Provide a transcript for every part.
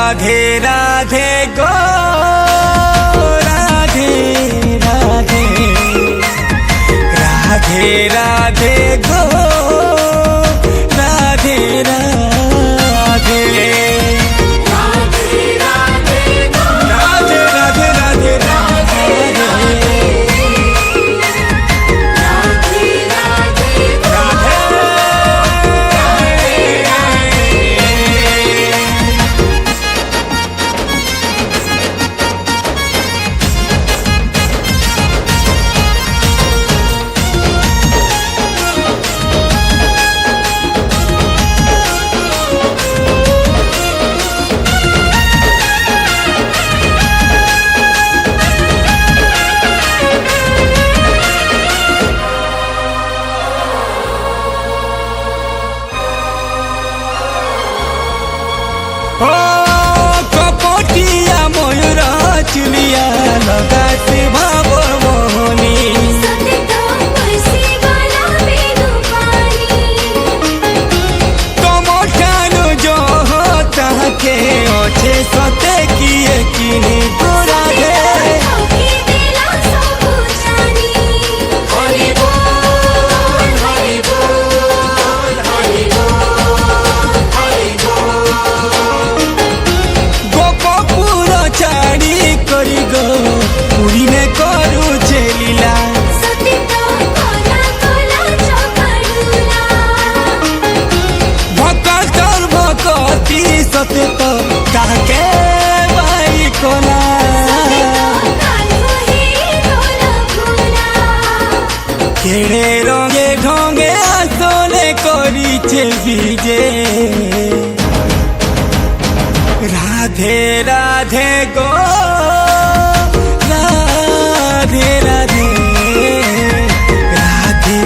राधे राधे गो राधे राधे राधे राधे गो राधे राधे चुलिया लगा से भावो मोहनी तमठानु जो होता के ओछे सते किए किनी पूरा दे सते तो काके भाई कोना केड़े रंगे ढंगे आसने करिछे बीजे राधे राधे गो राधे राधे राधे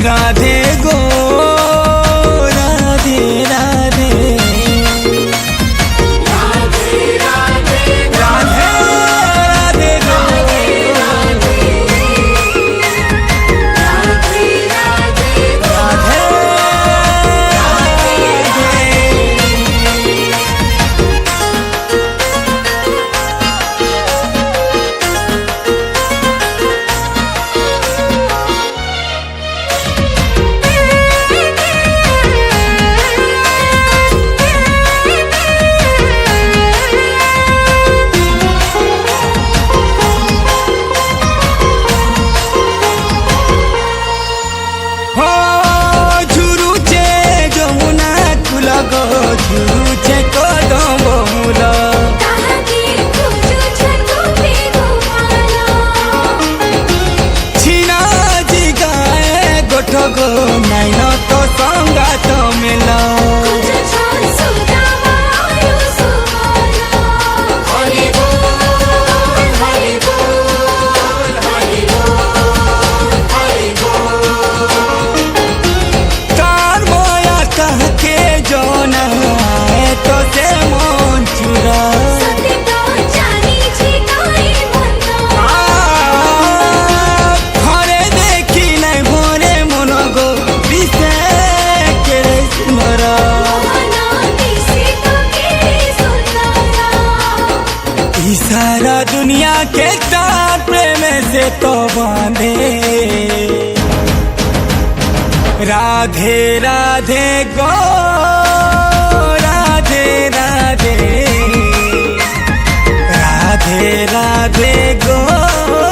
राधे गो राधे राधे झुरुचे कदम बहुल छिना जिगाए गोठ गो नाइन तो संगात मेल सारा दुनिया के तार प्रेम से तो बांधे राधे राधे गो राधे राधे राधे राधे गो